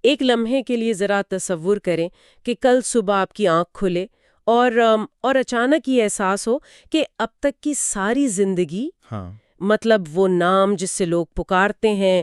ایک لمحے کے لیے ذرا تصور کریں کہ کل صبح آپ کی آنکھ کھلے اور اچانک یہ احساس ہو کہ اب تک کی ساری زندگی، ہاں مطلب وہ نام جس سے لوگ پکارتے ہیں،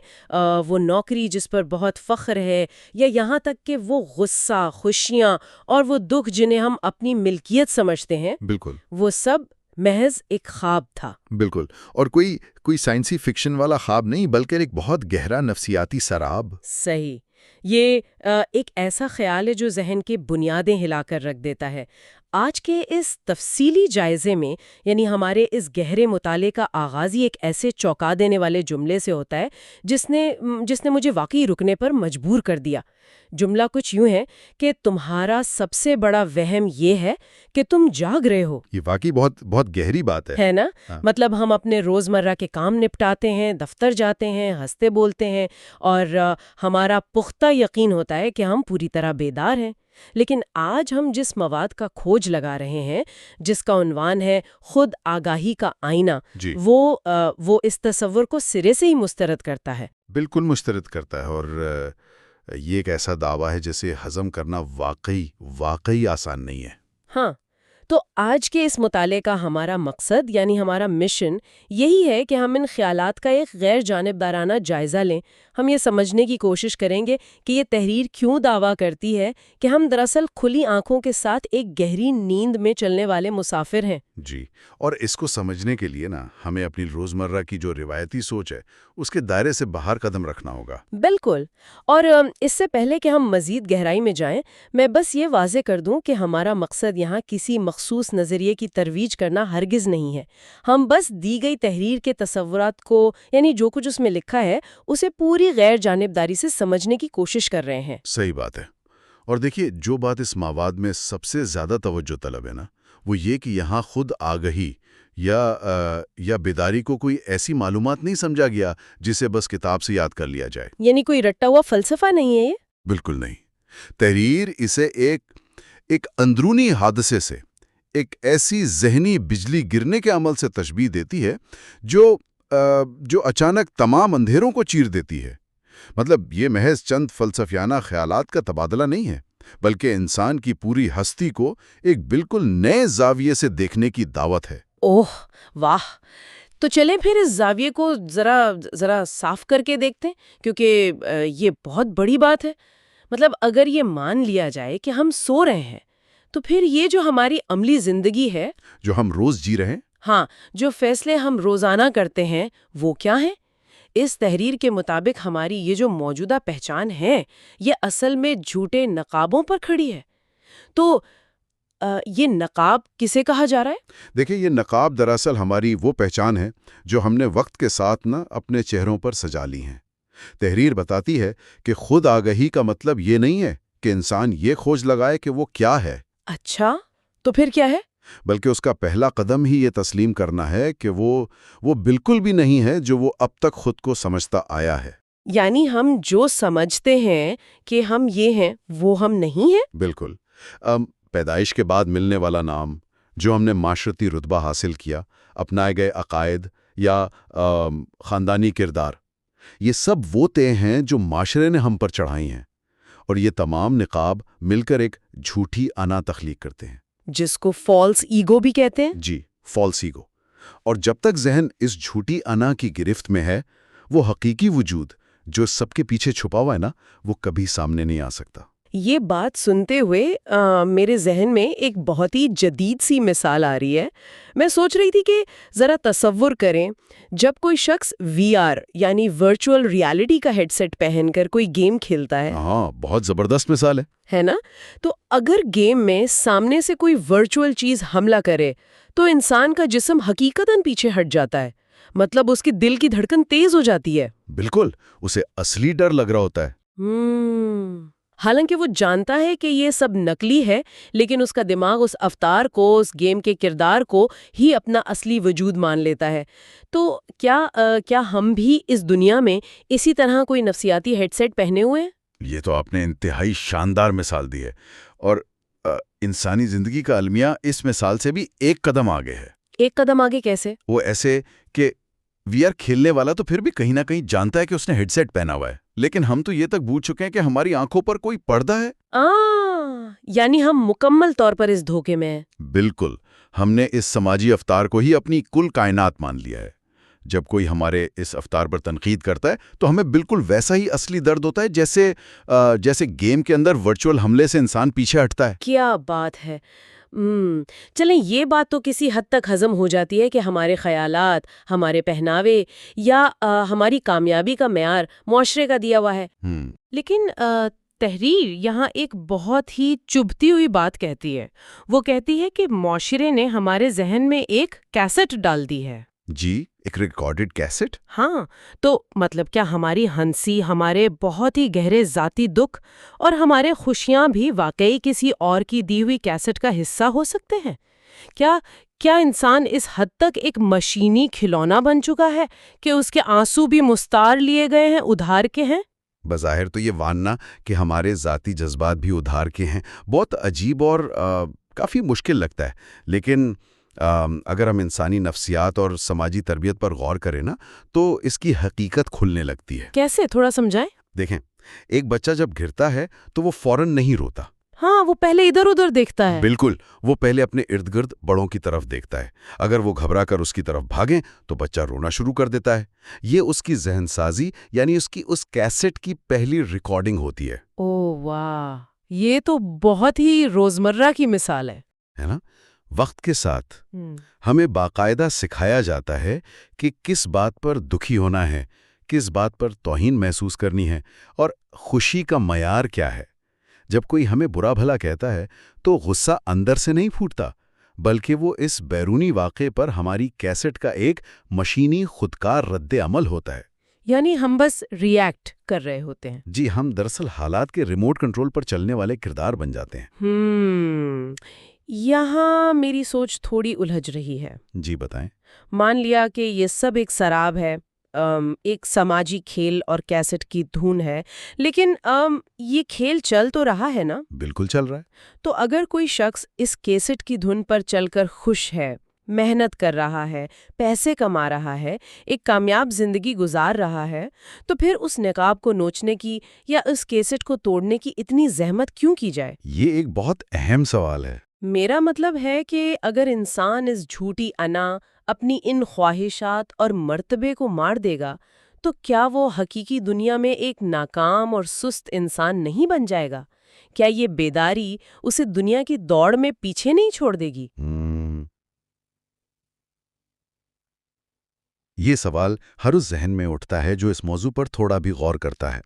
وہ نوکری جس پر بہت فخر ہے، یا یہاں تک کہ وہ غصہ، خوشیاں اور وہ دکھ جنہیں ہم اپنی ملکیت سمجھتے ہیں، بالکل وہ سب محض ایک خواب تھا۔ بالکل، اور کوئی سائنسی فکشن والا خواب نہیں، بلکہ ایک بہت گہرا نفسیاتی سراب۔ صحیح۔ یہ ایک ایسا خیال ہے جو ذہن کی بنیادیں ہلا کر رکھ دیتا ہے۔ آج کے اس تفصیلی جائزے میں، یعنی ہمارے اس گہرے مطالعے کا آغاز ہی ایک ایسے چونکا دینے والے جملے سے ہوتا ہے جس نے مجھے واقعی رکنے پر مجبور کر دیا۔ جملہ کچھ یوں ہے کہ تمہارا سب سے بڑا وہم یہ ہے کہ تم جاگ رہے ہو۔ یہ واقعی بہت بہت گہری بات ہے نا؟ ہاں۔ مطلب ہم اپنے روزمرہ کے کام نپٹاتے ہیں، دفتر جاتے ہیں، ہنستے بولتے ہیں، اور ہمارا پختہ یقین ہوتا ہے کہ ہم پوری طرح بیدار ہیں۔ لیکن آج ہم جس مواد کا کھوج لگا رہے ہیں، جس کا عنوان ہے خود آگاہی کا آئینہ، جی وہ اس تصور کو سرے سے ہی مسترد کرتا ہے۔ بالکل مسترد کرتا ہے، اور یہ ایک ایسا دعویٰ ہے جسے ہضم کرنا واقعی آسان نہیں ہے۔ ہاں، تو آج کے اس مطالعے کا ہمارا مقصد، یعنی ہمارا مشن، یہی ہے کہ ہم ان خیالات کا ایک غیر جانبدارانہ جائزہ لیں۔ ہم یہ سمجھنے کی کوشش کریں گے کہ یہ تحریر کیوں دعویٰ کرتی ہے کہ ہم دراصل کھلی آنکھوں کے ساتھ ایک گہری نیند میں چلنے والے مسافر ہیں۔ جی، اور اس کو سمجھنے کے لیے ہمیں اپنی روزمرہ کی جو روایتی سوچ ہے اس کے دائرے سے باہر قدم رکھنا ہوگا۔ بالکل، اور اس سے پہلے کہ ہم مزید گہرائی میں جائیں، میں بس یہ واضح کر دوں کہ ہمارا مقصد یہاں کسی مخصوص نظریے کی ترویج کرنا ہرگز نہیں ہے۔ ہم بس دی گئی تحریر کے تصورات کو، یعنی جو کچھ اس میں لکھا ہے، اسے پوری غیر جانبداری سے سمجھنے کی کوشش کر رہے ہیں۔ صحیح بات ہے، اور دیکھیے جو بات اس مواد میں سب سے زیادہ توجہ طلب ہے وہ یہ کہ یہاں خود آگہی یا بیداری کو کوئی ایسی معلومات نہیں سمجھا گیا جسے بس کتاب سے یاد کر لیا جائے۔ یعنی کوئی رٹا ہوا فلسفہ نہیں ہے یہ؟ بالکل نہیں۔ تحریر اسے ایک اندرونی حادثے سے، ایک ایسی ذہنی بجلی گرنے کے عمل سے تشبیہ دیتی ہے جو اچانک تمام اندھیروں کو چیر دیتی ہے۔ مطلب یہ محض چند فلسفیانہ خیالات کا تبادلہ نہیں ہے، بلکہ انسان کی پوری ہستی کو ایک بالکل نئے زاویے سے دیکھنے کی دعوت ہے۔ اوہ واہ! تو چلیں پھر اس زاویے کو ذرا صاف کر کے دیکھتے ہیں، کیونکہ یہ بہت بڑی بات ہے۔ مطلب اگر یہ مان لیا جائے کہ ہم سو رہے ہیں، تو پھر یہ جو ہماری عملی زندگی ہے، جو ہم روز جی رہے ہیں، ہاں، جو فیصلے ہم روزانہ کرتے ہیں، وہ کیا ہیں؟ اس تحریر کے مطابق ہماری یہ جو موجودہ پہچان ہے، یہ اصل میں جھوٹے نقابوں پر کھڑی ہے۔ تو یہ نقاب کسے کہا جا رہا ہے؟ دیکھیں، یہ نقاب دراصل ہماری وہ پہچان ہے جو ہم نے وقت کے ساتھ اپنے چہروں پر سجا لی ہیں۔ تحریر بتاتی ہے کہ خود آگہی کا مطلب یہ نہیں ہے کہ انسان یہ کھوج لگائے کہ وہ کیا ہے۔ اچھا، تو پھر کیا ہے؟ بلکہ اس کا پہلا قدم ہی یہ تسلیم کرنا ہے کہ وہ بالکل بھی نہیں ہے جو وہ اب تک خود کو سمجھتا آیا ہے۔ یعنی ہم جو سمجھتے ہیں کہ ہم یہ ہیں، وہ ہم نہیں ہیں؟ بالکل۔ پیدائش کے بعد ملنے والا نام، جو ہم نے معاشرتی رتبہ حاصل کیا، اپنائے گئے عقائد یا خاندانی کردار، یہ سب وہ طے ہیں جو معاشرے نے ہم پر چڑھائی ہیں، اور یہ تمام نقاب مل کر ایک جھوٹی انا تخلیق کرتے ہیں، جس کو فالس ایگو بھی کہتے ہیں۔ جی، فالس ایگو۔ اور جب تک ذہن اس جھوٹی انا کی گرفت میں ہے، وہ حقیقی وجود جو سب کے پیچھے چھپا ہوا ہے وہ کبھی سامنے نہیں آ سکتا۔ یہ بات سنتے ہوئے میرے ذہن میں ایک بہت ہی جدید سی مثال آ رہی ہے۔ میں سوچ رہی تھی کہ ذرا تصور کریں، جب کوئی شخص VR یعنی ورچوئل ریالٹی کا ہیڈ سیٹ پہن کر کوئی گیم کھیلتا ہے۔ ہاں، بہت زبردست مثال ہے نا؟ تو اگر گیم میں سامنے سے کوئی ورچوئل چیز حملہ کرے تو انسان کا جسم حقیقتاً پیچھے ہٹ جاتا ہے، مطلب اس کی دل کی دھڑکن تیز ہو جاتی ہے۔ بالکل، اسے اصلی ڈر لگ رہا ہوتا ہے۔ حالانکہ وہ جانتا ہے کہ یہ سب نقلی ہے، لیکن اس کا دماغ اس اوتار کو، اس گیم کے کردار کو ہی اپنا اصلی وجود مان لیتا ہے۔ تو کیا ہم بھی اس دنیا میں اسی طرح کوئی نفسیاتی ہیڈ سیٹ پہنے ہوئے ہیں؟ یہ تو آپ نے انتہائی شاندار مثال دی ہے، اور انسانی زندگی کا المیہ اس مثال سے بھی ایک قدم آگے ہے۔ ایک قدم آگے کیسے؟ وہ ایسے کہ وی آر کھیلنے والا تو پھر بھی کہیں نہ کہیں جانتا ہے کہ اس نے ہیڈ سیٹ پہنا ہوا ہے، لیکن ہم تو یہ تک بھول چکے ہیں کہ ہماری آنکھوں پر کوئی پردہ ہے۔ یعنی ہم مکمل طور پر اس دھوکے میں ہیں۔ بالکل، ہم نے اس سماجی افطار کو ہی اپنی کل کائنات مان لیا ہے۔ جب کوئی ہمارے اس افطار پر تنقید کرتا ہے تو ہمیں بالکل ویسا ہی اصلی درد ہوتا ہے جیسے گیم کے اندر ورچوئل حملے سے انسان پیچھے ہٹتا ہے۔ کیا بات ہے! چلیں یہ بات تو کسی حد تک ہضم ہو جاتی ہے کہ ہمارے خیالات، ہمارے پہناوے یا ہماری کامیابی کا معیار معاشرے کا دیا ہوا ہے۔ لیکن تحریر یہاں ایک بہت ہی چبھتی ہوئی بات کہتی ہے۔ وہ کہتی ہے کہ معاشرے نے ہمارے ذہن میں ایک کیسٹ ڈال دی ہے۔ جی، ایک ریکارڈڈ کیسٹ؟ ہاں، تو مطلب کیا ہماری ہنسی، ہمارے بہت ہی گہرے ذاتی دکھ اور ہمارے خوشیاں بھی واقعی کسی اور کی دی ہوئی کیسٹ کا حصہ ہو سکتے ہیں؟ کیا انسان اس حد تک ایک مشینی کھلونا بن چکا ہے کہ اس کے آنسو بھی مستعار لیے گئے ہیں، ادھار کے ہیں؟ بظاہر تو یہ ماننا کہ ہمارے ذاتی جذبات بھی ادھار کے ہیں بہت عجیب اور کافی مشکل لگتا ہے، لیکن اگر ہم انسانی نفسیات اور سماجی تربیت پر غور کریں نا تو اس کی حقیقت کھلنے لگتی ہے۔ کیسے؟ تھوڑا سمجھائیں۔ دیکھیں، ایک بچہ جب گرتا ہے تو وہ فوراً نہیں روتا۔ ہاں، وہ پہلے ادھر ادھر دیکھتا ہے۔ بالکل، وہ پہلے اپنے ارد گرد بڑوں کی طرف دیکھتا ہے۔ اگر وہ گھبرا کر اس کی طرف بھاگیں تو بچہ رونا شروع کر دیتا ہے۔ یہ اس کی ذہن سازی یعنی اس کیسٹ کی پہلی ریکارڈنگ ہوتی ہے۔ اوہ واہ، یہ تو بہت ہی روزمرہ کی مثال ہے نا؟ وقت کے ساتھ ہمیں باقاعدہ سکھایا جاتا ہے کہ کس بات پر دکھی ہونا ہے، کس بات پر توہین محسوس کرنی ہے اور خوشی کا معیار کیا ہے۔ جب کوئی ہمیں برا بھلا کہتا ہے تو غصہ اندر سے نہیں پھوٹتا، بلکہ وہ اس بیرونی واقعے پر ہماری کیسٹ کا ایک مشینی خودکار رد عمل ہوتا ہے۔ یعنی ہم بس ریئیکٹ کر رہے ہوتے ہیں۔ جی، ہم دراصل حالات کے ریموٹ کنٹرول پر چلنے والے کردار بن جاتے ہیں۔ یہاں میری سوچ تھوڑی الجھ رہی ہے۔ جی بتائیں۔ مان لیا کہ یہ سب ایک سراب ہے، ایک سماجی کھیل اور کیسٹ کی دھن ہے، لیکن یہ کھیل چل تو رہا ہے نا؟ بالکل چل رہا ہے۔ تو اگر کوئی شخص اس کیسٹ کی دھن پر چل کر خوش ہے، محنت کر رہا ہے، پیسے کما رہا ہے، ایک کامیاب زندگی گزار رہا ہے، تو پھر اس نقاب کو نوچنے کی یا اس کیسٹ کو توڑنے کی اتنی زحمت کیوں کی جائے؟ یہ ایک بہت اہم سوال ہے۔ میرا مطلب ہے کہ اگر انسان اس جھوٹی انا، اپنی ان خواہشات اور مرتبے کو مار دے گا تو کیا وہ حقیقی دنیا میں ایک ناکام اور سست انسان نہیں بن جائے گا؟ کیا یہ بیداری اسے دنیا کی دوڑ میں پیچھے نہیں چھوڑ دے گی؟ یہ سوال ہر اس ذہن میں اٹھتا ہے جو اس موضوع پر تھوڑا بھی غور کرتا ہے۔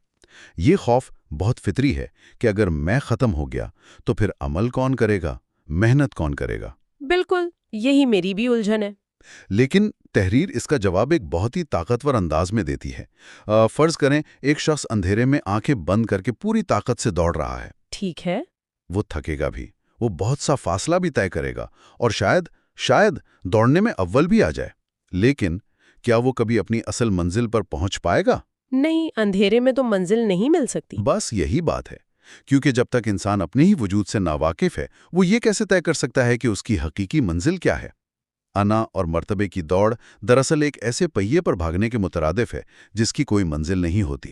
یہ خوف بہت فطری ہے کہ اگر میں ختم ہو گیا تو پھر عمل کون کرے گا، محنت کون کرے گا؟ بالکل، یہی میری بھی الجھن ہے۔ لیکن تحریر اس کا جواب ایک بہت ہی طاقتور انداز میں دیتی ہے۔ فرض کریں ایک شخص اندھیرے میں آنکھیں بند کر کے پوری طاقت سے دوڑ رہا ہے۔ ٹھیک ہے۔ وہ تھکے گا بھی، وہ بہت سا فاصلہ بھی طے کرے گا اور شاید دوڑنے میں اول بھی آ جائے، لیکن کیا وہ کبھی اپنی اصل منزل پر پہنچ پائے گا؟ نہیں، اندھیرے میں تو منزل نہیں مل سکتی۔ بس یہی بات ہے، کیونکہ جب تک انسان اپنے ہی وجود سے ناواقف ہے وہ یہ کیسے طے کر سکتا ہے کہ اس کی حقیقی منزل کیا ہے؟ انا اور مرتبے کی دوڑ دراصل ایک ایسے پہیے پر بھاگنے کے مترادف ہے جس کی کوئی منزل نہیں ہوتی۔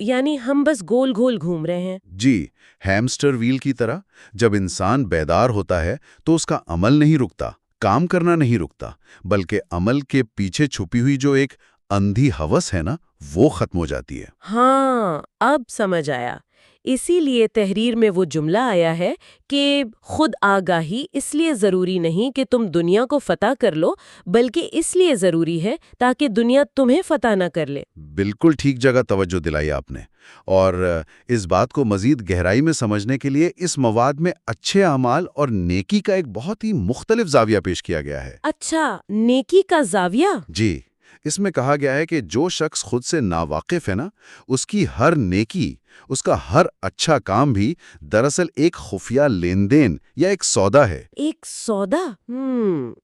یعنی ہم بس گول گول گھوم رہے ہیں۔ جی، ہیمسٹر ویل کی طرح۔ جب انسان بیدار ہوتا ہے تو اس کا عمل نہیں رکتا، کام کرنا نہیں رکتا، بلکہ عمل کے پیچھے چھپی ہوئی جو ایک اندھی ہوس ہے نا، وہ ختم ہو جاتی ہے۔ ہاں، اب سمجھ آیا۔ اسی لیے تحریر میں وہ جملہ آیا ہے کہ خود آگاہی اس لیے ضروری نہیں کہ تم دنیا کو فتح کر لو، بلکہ اس لیے ضروری ہے تاکہ دنیا تمہیں فتح نہ کر لے۔ بالکل ٹھیک جگہ توجہ دلائی آپ نے، اور اس بات کو مزید گہرائی میں سمجھنے کے لیے اس مواد میں اچھے اعمال اور نیکی کا ایک بہت ہی مختلف زاویہ پیش کیا گیا ہے۔ اچھا، نیکی کا زاویہ؟ جی، اس میں کہا گیا ہے کہ جو شخص خود سے ناواقف ہے نا، اس کی ہر نیکی، اس کا ہر اچھا کام بھی دراصل ایک خفیہ لین دین یا ایک سودا ہے۔ ایک سودا؟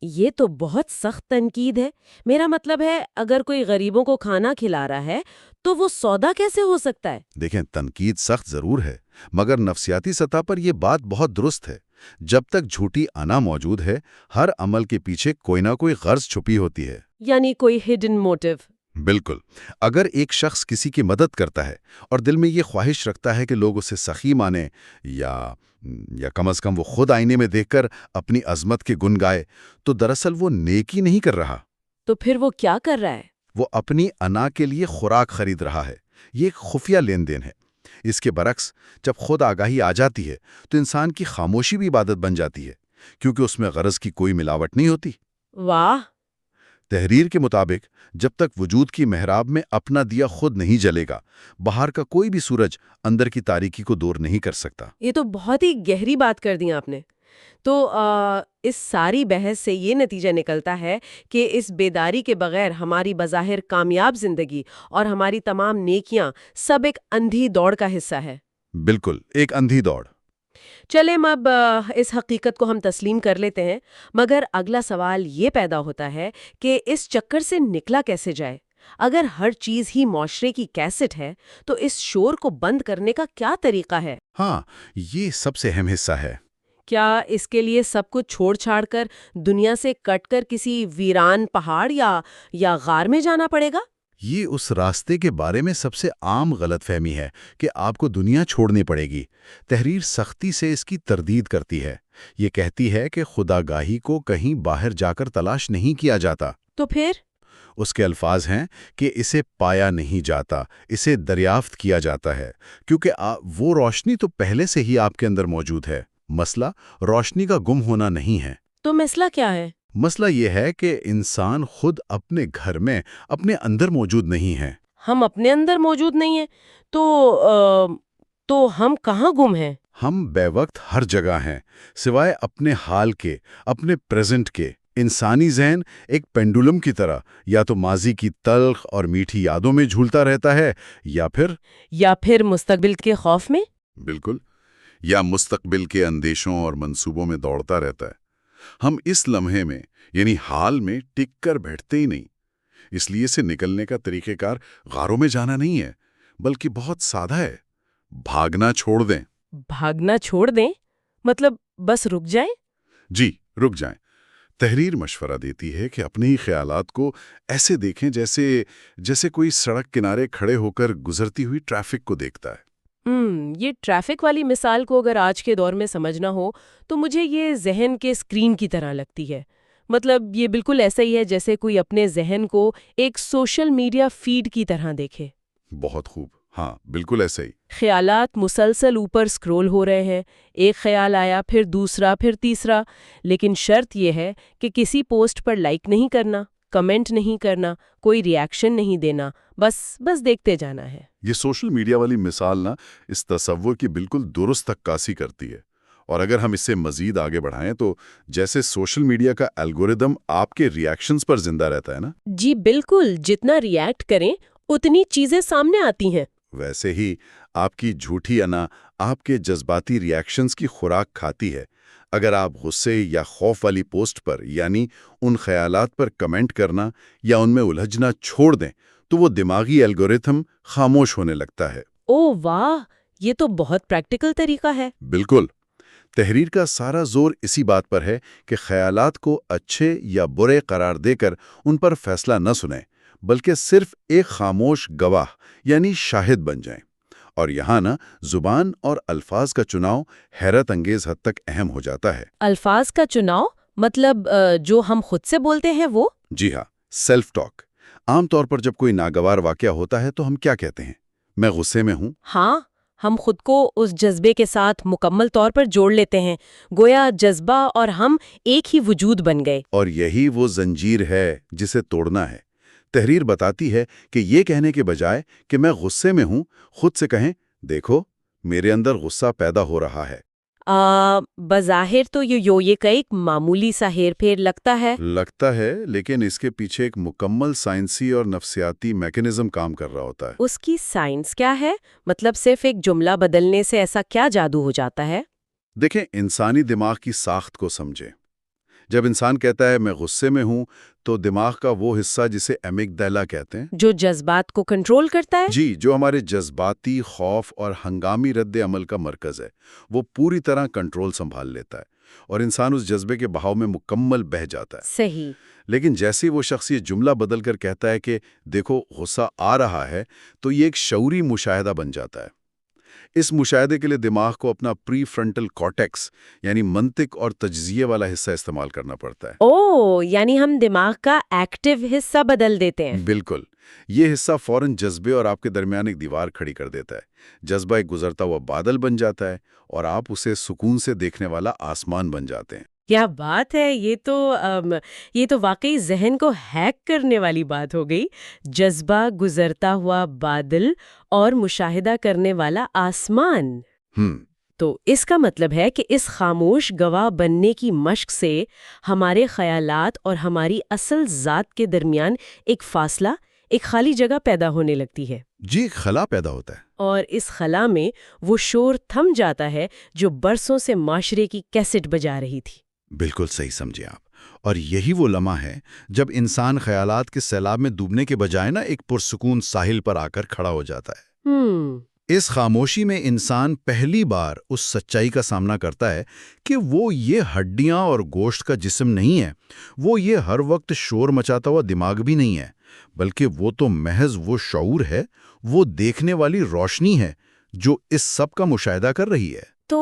یہ تو بہت سخت تنقید ہے۔ میرا مطلب ہے اگر کوئی غریبوں کو کھانا کھلا رہا ہے تو وہ سودا کیسے ہو سکتا ہے؟ دیکھیں، تنقید سخت ضرور ہے، مگر نفسیاتی سطح پر یہ بات بہت درست ہے۔ جب تک جھوٹی انا موجود ہے، ہر عمل کے پیچھے کوئی نہ کوئی غرض چھپی ہوتی ہے۔ یعنی کوئی ہڈن موٹیو۔ بالکل۔ اگر ایک شخص کسی کی مدد کرتا ہے اور دل میں یہ خواہش رکھتا ہے کہ لوگ اسے سخی مانیں یا کم از کم وہ خود آئینے میں دیکھ کر اپنی عظمت کے گن گائے، تو دراصل وہ نیکی نہیں کر رہا، تو پھر وہ کیا کر رہا ہے؟ وہ اپنی انا کے لیے خوراک خرید رہا ہے۔ یہ ایک خفیہ لین دین ہے۔ اس کے برعکس جب خود آگاہی آ جاتی ہے تو انسان کی خاموشی بھی عبادت بن جاتی ہے، کیونکہ اس میں غرض کی کوئی ملاوٹ نہیں ہوتی۔ واہ! تحریر کے مطابق جب تک وجود کی محراب میں اپنا دیا خود نہیں جلے گا، باہر کا کوئی بھی سورج اندر کی تاریکی کو دور نہیں کر سکتا۔ یہ تو بہت ہی گہری بات کر دی آپ نے۔ تو اس ساری بحث سے یہ نتیجہ نکلتا ہے کہ اس بیداری کے بغیر ہماری بظاہر کامیاب زندگی اور ہماری تمام نیکیاں سب ایک اندھی دوڑ کا حصہ ہے۔ بالکل، ایک اندھی دوڑ۔ چلیں اب اس حقیقت کو ہم تسلیم کر لیتے ہیں، مگر اگلا سوال یہ پیدا ہوتا ہے کہ اس چکر سے نکلا کیسے جائے؟ اگر ہر چیز ہی معاشرے کی کیسٹ ہے تو اس شور کو بند کرنے کا کیا طریقہ ہے؟ ہاں، یہ سب سے اہم حصہ ہے۔ کیا اس کے لیے سب کچھ چھوڑ چھاڑ کر دنیا سے کٹ کر کسی ویران پہاڑ یا غار میں جانا پڑے گا؟ یہ اس راستے کے بارے میں سب سے عام غلط فہمی ہے کہ آپ کو دنیا چھوڑنی پڑے گی۔ تحریر سختی سے اس کی تردید کرتی ہے۔ یہ کہتی ہے کہ خداگاہی کو کہیں باہر جا کر تلاش نہیں کیا جاتا۔ تو پھر؟ اس کے الفاظ ہیں کہ اسے پایا نہیں جاتا، اسے دریافت کیا جاتا ہے، کیونکہ وہ روشنی تو پہلے سے ہی آپ کے اندر موجود ہے۔ مسئلہ روشنی کا گم ہونا نہیں ہے۔ تو مسئلہ کیا ہے؟ مسئلہ یہ ہے کہ انسان خود اپنے گھر میں اپنے اندر موجود نہیں ہے۔ ہم اپنے اندر موجود نہیں ہیں تو ہم کہاں گم ہیں؟ ہم بے وقت ہر جگہ ہیں، سوائے اپنے حال کے، اپنے پریزنٹ کے۔ انسانی ذہن ایک پینڈولم کی طرح یا تو ماضی کی تلخ اور میٹھی یادوں میں جھولتا رہتا ہے یا پھر مستقبل کے خوف میں؟ بالکل، یا مستقبل کے اندیشوں اور منصوبوں میں دوڑتا رہتا ہے۔ ہم اس لمحے میں یعنی حال میں ٹک کر بیٹھتے ہی نہیں۔ اس لیے سے نکلنے کا طریقہ کار غاروں میں جانا نہیں ہے، بلکہ بہت سادہ ہے۔ بھاگنا چھوڑ دیں۔ بھاگنا چھوڑ دیں؟ مطلب بس رک جائیں؟ جی، رک جائیں۔ تحریر مشورہ دیتی ہے کہ اپنے ہی خیالات کو ایسے دیکھیں جیسے کوئی سڑک کنارے کھڑے ہو کر گزرتی ہوئی ٹریفک کو دیکھتا ہے۔ یہ ٹریفک والی مثال کو اگر آج کے دور میں سمجھنا ہو تو مجھے یہ ذہن کے اسکرین کی طرح لگتی ہے۔ مطلب یہ بالکل ایسا ہی ہے جیسے کوئی اپنے ذہن کو ایک سوشل میڈیا فیڈ کی طرح دیکھے۔ بہت خوب، ہاں بالکل ایسا ہی۔ خیالات مسلسل اوپر سکرول ہو رہے ہیں، ایک خیال آیا پھر دوسرا پھر تیسرا، لیکن شرط یہ ہے کہ کسی پوسٹ پر لائک نہیں کرنا، کمنٹ نہیں کرنا، کوئی ری ایکشن نہیں دینا، بس دیکھتے جانا ہے۔ یہ سوشل میڈیا والی مثال نا اس تصور کی بالکل درست عکاسی کرتی ہے۔ اور اگر ہم اس سے مزید آگے بڑھائیں تو جیسے سوشل میڈیا کا الگوریدم آپ کے ری ایکشنز پر زندہ رہتا ہے نا؟ جی بالکل، جتنا ری ایکٹ کریں اتنی چیزیں سامنے آتی ہیں۔ ویسے ہی آپ کی جھوٹی انا آپ کے جذباتی ری ایکشنز کی خوراک کھاتی ہے۔ اگر آپ غصے یا خوف والی پوسٹ پر یعنی ان خیالات پر کمنٹ کرنا یا ان میں الجھنا چھوڑ دیں تو وہ دماغی الگوریتھم خاموش ہونے لگتا ہے۔ اوہ واہ، یہ تو بہت پریکٹیکل طریقہ ہے۔ بالکل۔ تحریر کا سارا زور اسی بات پر ہے کہ خیالات کو اچھے یا برے قرار دے کر ان پر فیصلہ نہ سنیں، بلکہ صرف ایک خاموش گواہ یعنی شاہد بن جائیں۔ اور یہاں نا زبان اور الفاظ کا چناؤ حیرت انگیز حد تک اہم ہو جاتا ہے۔ الفاظ کا چناؤ مطلب جو ہم خود سے بولتے ہیں وہ؟ جی ہاں، سیلف ٹاک۔ عام طور پر جب کوئی ناگوار واقعہ ہوتا ہے تو ہم کیا کہتے ہیں؟ میں غصے میں ہوں۔ ہاں، ہم خود کو اس جذبے کے ساتھ مکمل طور پر جوڑ لیتے ہیں، گویا جذبہ اور ہم ایک ہی وجود بن گئے۔ اور یہی وہ زنجیر ہے جسے توڑنا ہے۔ تحریر بتاتی ہے کہ یہ کہنے کے بجائے کہ میں غصے میں ہوں، خود سے کہیں دیکھو میرے اندر غصہ پیدا ہو رہا ہے۔ بظاہر تو یہ کا ایک معمولی سا ہیر پھیر لگتا ہے، لیکن اس کے پیچھے ایک مکمل سائنسی اور نفسیاتی میکانزم کام کر رہا ہوتا ہے۔ اس کی سائنس کیا ہے؟ مطلب صرف ایک جملہ بدلنے سے ایسا کیا جادو ہو جاتا ہے؟ دیکھیں، انسانی دماغ کی ساخت کو سمجھیں۔ جب انسان کہتا ہے میں غصے میں ہوں تو دماغ کا وہ حصہ جسے ایمگڈیلا کہتے ہیں، جو جذبات کو کنٹرول کرتا ہے؟ جی، جو ہمارے جذباتی خوف اور ہنگامی رد عمل کا مرکز ہے، وہ پوری طرح کنٹرول سنبھال لیتا ہے اور انسان اس جذبے کے بہاؤ میں مکمل بہہ جاتا ہے۔ صحیح۔ لیکن جیسے ہی وہ شخص یہ جملہ بدل کر کہتا ہے کہ دیکھو غصہ آ رہا ہے، تو یہ ایک شعوری مشاہدہ بن جاتا ہے۔ اس مشاہدے کے لیے دماغ کو اپنا پری فرنٹل کارٹیکس یعنی منطق اور تجزیے والا حصہ استعمال کرنا پڑتا ہے۔ یعنی ہم دماغ کا ایکٹیو حصہ بدل دیتے ہیں۔ بالکل، یہ حصہ فوراً جذبے اور آپ کے درمیان ایک دیوار کھڑی کر دیتا ہے۔ جذبہ ایک گزرتا ہوا بادل بن جاتا ہے اور آپ اسے سکون سے دیکھنے والا آسمان بن جاتے ہیں۔ کیا بات ہے! یہ تو واقعی ذہن کو ہیک کرنے والی بات ہو گئی۔ جذبہ، گزرتا ہوا بادل اور مشاہدہ کرنے والا آسمان۔ تو اس کا مطلب ہے کہ اس خاموش گواہ بننے کی مشق سے ہمارے خیالات اور ہماری اصل ذات کے درمیان ایک فاصلہ، ایک خالی جگہ پیدا ہونے لگتی ہے۔ جی، ایک خلا پیدا ہوتا ہے۔ اور اس خلا میں وہ شور تھم جاتا ہے جو برسوں سے معاشرے کی کیسٹ بجا رہی تھی۔ بالکل صحیح سمجھے آپ۔ اور یہی وہ لمحہ ہے جب انسان خیالات کے سیلاب میں ڈوبنے کے بجائے ایک پرسکون ساحل پر آ کر کھڑا ہو جاتا ہے۔ اس خاموشی میں انسان پہلی بار اس سچائی کا سامنا کرتا ہے کہ وہ یہ ہڈیاں اور گوشت کا جسم نہیں ہے، وہ یہ ہر وقت شور مچاتا ہوا دماغ بھی نہیں ہے، بلکہ وہ تو محض وہ شعور ہے، وہ دیکھنے والی روشنی ہے جو اس سب کا مشاہدہ کر رہی ہے۔ تو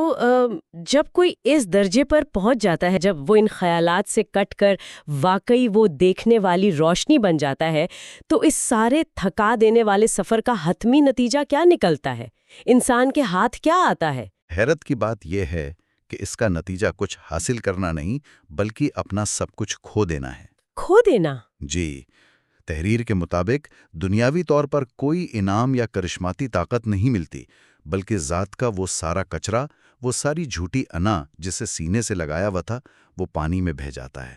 جب کوئی اس درجے پر پہنچ جاتا ہے، جب وہ ان خیالات سے کٹ کر واقعی وہ دیکھنے والی روشنی بن جاتا ہے، تو اس سارے تھکا دینے والے سفر کا حتمی نتیجہ کیا نکلتا ہے؟ انسان کے ہاتھ کیا آتا ہے؟ حیرت کی بات یہ ہے کہ اس کا نتیجہ کچھ حاصل کرنا نہیں، بلکہ اپنا سب کچھ کھو دینا ہے۔ کھو دینا؟ جی، تحریر کے مطابق دنیاوی طور پر کوئی انعام یا کرشماتی طاقت نہیں ملتی، بلکہ ذات کا وہ سارا کچرا، وہ ساری جھوٹی انا جسے سینے سے لگایا ہوا تھا، وہ پانی میں بہہ جاتا ہے۔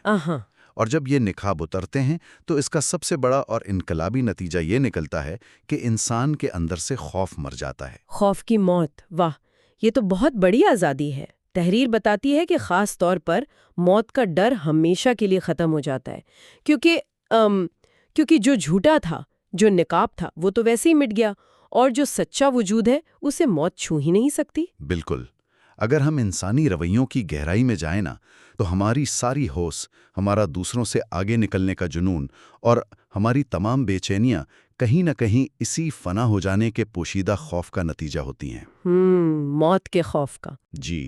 اور جب یہ نقاب اترتے ہیں تو اس کا سب سے بڑا اور انقلابی نتیجہ یہ نکلتا ہے کہ انسان کے اندر سے خوف مر جاتا ہے۔ خوف کی موت! واہ، یہ تو بہت بڑی آزادی ہے۔ تحریر بتاتی ہے کہ خاص طور پر موت کا ڈر ہمیشہ کے لیے ختم ہو جاتا ہے، کیونکہ جو جھوٹا تھا، جو نقاب تھا، وہ تو ویسے ہی مٹ گیا، اور جو سچا وجود ہے اسے موت چھو ہی نہیں سکتی۔ بالکل۔ اگر ہم انسانی رویوں کی گہرائی میں جائیں نا، تو ہماری ساری ہوس، ہمارا دوسروں سے آگے نکلنے کا جنون اور ہماری تمام بے چینیاں کہیں نہ کہیں اسی فنا ہو جانے کے پوشیدہ خوف کا نتیجہ ہوتی ہیں۔ موت کے خوف کا۔ جی،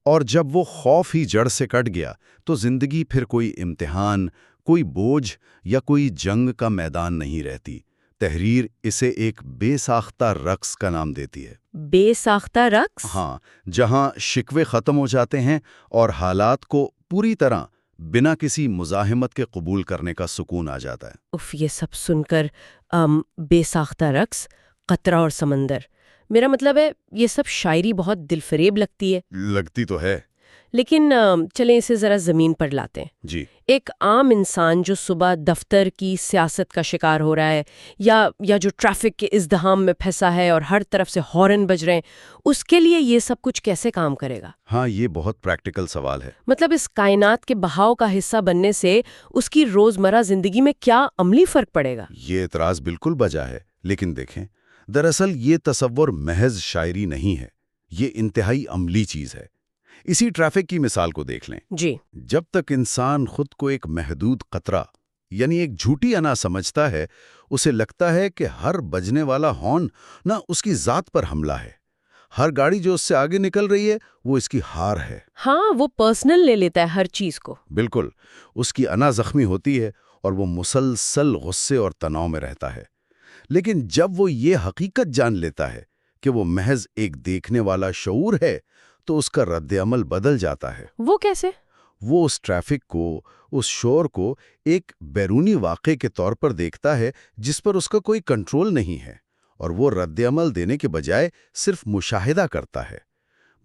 اور جب وہ خوف ہی جڑ سے کٹ گیا تو زندگی پھر کوئی امتحان، کوئی بوجھ یا کوئی جنگ کا میدان نہیں رہتی۔ تحریر اسے ایک بے ساختہ رقص کا نام دیتی ہے۔ بے ساختہ رقص؟ ہاں، جہاں شکوے ختم ہو جاتے ہیں اور حالات کو پوری طرح بنا کسی مزاحمت کے قبول کرنے کا سکون آ جاتا ہے۔ اف، یہ سب سن کر بے ساختہ رقص، قطرہ اور سمندر، میرا مطلب ہے یہ سب شاعری بہت دلفریب لگتی ہے۔ لگتی تو ہے، لیکن چلیں اسے ذرا زمین پر لاتے ہیں۔ جی، ایک عام انسان جو صبح دفتر کی سیاست کا شکار ہو رہا ہے، یا جو ٹریفک کے ازدحام میں پھنسا ہے اور ہر طرف سے ہارن بج رہے ہیں، اس کے لیے یہ سب کچھ کیسے کام کرے گا؟ ہاں، یہ بہت پریکٹیکل سوال ہے۔ مطلب اس کائنات کے بہاؤ کا حصہ بننے سے اس کی روزمرہ زندگی میں کیا عملی فرق پڑے گا؟ یہ اعتراض بالکل بجا ہے، لیکن دیکھیں، دراصل یہ تصور محض شاعری نہیں ہے، یہ انتہائی عملی چیز ہے۔ اسی ٹریفک کی مثال کو دیکھ لیں۔ جی، جب تک انسان خود کو ایک محدود قطرہ یعنی ایک جھوٹی انا سمجھتا ہے، اسے لگتا ہے کہ ہر بجنے والا ہارن نہ اس کی ذات پر حملہ ہے، ہر گاڑی جو اس سے آگے نکل رہی ہے وہ اس کی ہار ہے۔ ہاں، وہ پرسنل لے لیتا ہے ہر چیز کو۔ بالکل، اس کی انا زخمی ہوتی ہے اور وہ مسلسل غصے اور تناؤ میں رہتا ہے۔ لیکن جب وہ یہ حقیقت جان لیتا ہے کہ وہ محض ایک دیکھنے والا شعور ہے، تو اس کا رد عمل بدل جاتا ہے۔ وہ کیسے؟ وہ اس ٹریفک کو، اس شور کو ایک بیرونی واقعے کے طور پر دیکھتا ہے جس پر اس کا کوئی کنٹرول نہیں ہے، اور وہ رد عمل دینے کے بجائے صرف مشاہدہ کرتا ہے۔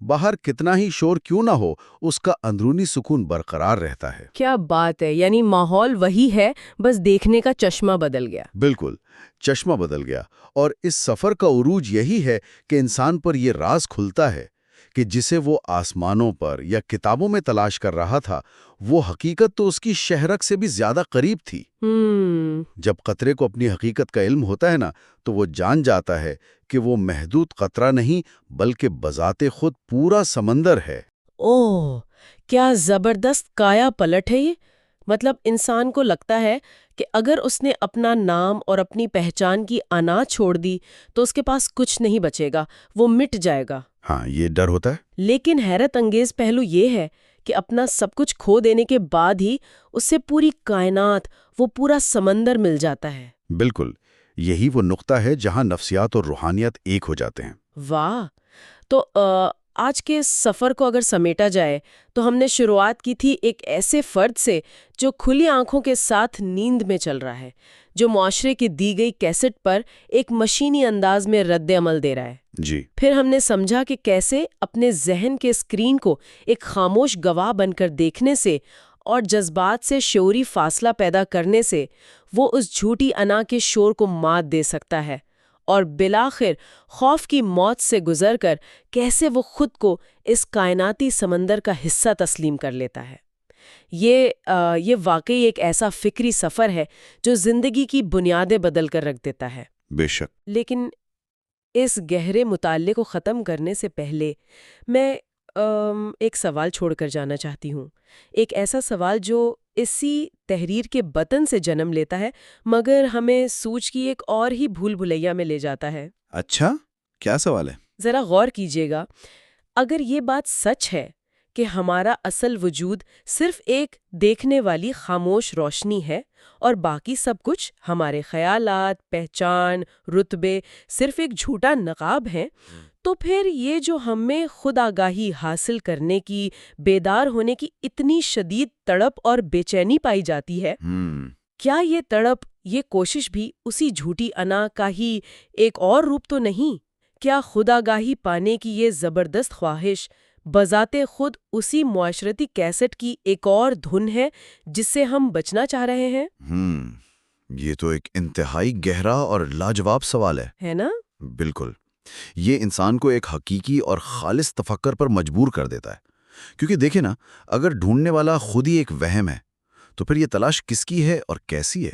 باہر کتنا ہی شور کیوں نہ ہو، اس کا اندرونی سکون برقرار رہتا ہے۔ کیا بات ہے! یعنی ماحول وہی ہے، بس دیکھنے کا چشمہ بدل گیا۔ بالکل، چشمہ بدل گیا، اور اس سفر کا عروج یہی ہے کہ انسان پر یہ راز کھلتا ہے کہ جسے وہ آسمانوں پر یا کتابوں میں تلاش کر رہا تھا وہ حقیقت تو اس کی شہرک سے بھی زیادہ قریب تھی۔ جب قطرے کو اپنی حقیقت کا علم ہوتا ہے نا تو وہ جان جاتا ہے کہ وہ محدود قطرہ نہیں بلکہ بذات خود پورا سمندر ہے۔ اوہ، کیا زبردست کایا پلٹ ہے یہ! مطلب انسان کو لگتا ہے کہ اگر اس نے اپنا نام اور اپنی پہچان کی انا چھوڑ دی تو اس کے پاس کچھ نہیں بچے گا، وہ مٹ جائے گا۔ ہاں، یہ ڈر ہوتا ہے۔ لیکن حیرت انگیز پہلو یہ ہے کہ اپنا سب کچھ کھو دینے کے بعد ہی اسے پوری کائنات، وہ پورا سمندر مل جاتا ہے۔ بالکل، یہی وہ نقطہ ہے جہاں نفسیات اور روحانیت ایک ہو جاتے ہیں۔ واہ! تو آج کے سفر کو اگر سمیٹا جائے تو ہم نے شروعات کی تھی ایک ایسے فرد سے جو کھلی آنکھوں کے ساتھ نیند میں چل رہا ہے، جو معاشرے کی دی گئی کیسٹ پر ایک مشینی انداز میں رد عمل دے رہا ہے۔ جی۔ پھر ہم نے سمجھا کہ کیسے اپنے ذہن کے اسکرین کو ایک خاموش گواہ بن کر دیکھنے سے اور جذبات سے شعوری فاصلہ پیدا کرنے سے وہ اس جھوٹی انا کے شور کو مات دے سکتا ہے، اور بالآخر خوف کی موت سے گزر کر کیسے وہ خود کو اس کائناتی سمندر کا حصہ تسلیم کر لیتا ہے۔ یہ واقعی ایک ایسا فکری سفر ہے جو زندگی کی بنیادیں بدل کر رکھ دیتا ہے۔ بے شک۔ لیکن اس گہرے مطالعے کو ختم کرنے سے پہلے میں ایک سوال چھوڑ کر جانا چاہتی ہوں، ایک ایسا سوال جو اسی تحریر کے بطن سے جنم لیتا ہے مگر ہمیں سوچ کی ایک اور ہی بھول بھلیا میں لے جاتا ہے۔ اچھا، کیا سوال ہے؟ ذرا غور کیجیے گا، اگر یہ بات سچ ہے کہ ہمارا اصل وجود صرف ایک دیکھنے والی خاموش روشنی ہے اور باقی سب کچھ ہمارے خیالات، پہچان، رتبے صرف ایک جھوٹا نقاب ہیں، تو پھر یہ جو ہمیں خود آگاہی حاصل کرنے کی، بیدار ہونے کی اتنی شدید تڑپ اور بے چینی پائی جاتی ہے، کیا یہ تڑپ، یہ کوشش بھی اسی جھوٹی انا کا ہی ایک اور روپ تو نہیں؟ کیا خود آگاہی پانے کی یہ زبردست خواہش بذات خود اسی معاشرتی کیسٹ کی ایک اور دھن ہے جس سے ہم بچنا چاہ رہے ہیں؟ یہ تو ایک انتہائی گہرا اور لاجواب سوال ہے نا؟ بالکل، یہ انسان کو ایک حقیقی اور خالص تفکر پر مجبور کر دیتا ہے، کیونکہ دیکھیں نا، اگر ڈھونڈنے والا خود ہی ایک وہم ہے تو پھر یہ تلاش کس کی ہے اور کیسی ہے؟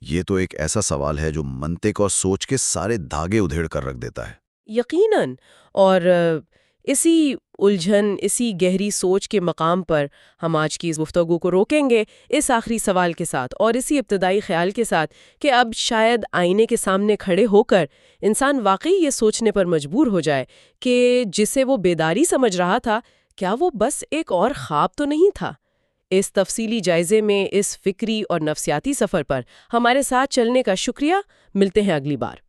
یہ تو ایک ایسا سوال ہے جو منطق اور سوچ کے سارے دھاگے ادھیڑ کر رکھ دیتا ہے۔ یقیناً، اور اسی الجھن، اسی گہری سوچ کے مقام پر ہم آج کی اس گفتگو کو روکیں گے اس آخری سوال کے ساتھ اور اسی ابتدائی خیال کے ساتھ کہ اب شاید آئینے کے سامنے کھڑے ہو کر انسان واقعی یہ سوچنے پر مجبور ہو جائے کہ جسے وہ بیداری سمجھ رہا تھا، کیا وہ بس ایک اور خواب تو نہیں تھا؟ اس تفصیلی جائزے میں، اس فکری اور نفسیاتی سفر پر ہمارے ساتھ چلنے کا شکریہ۔ ملتے ہیں اگلی بار۔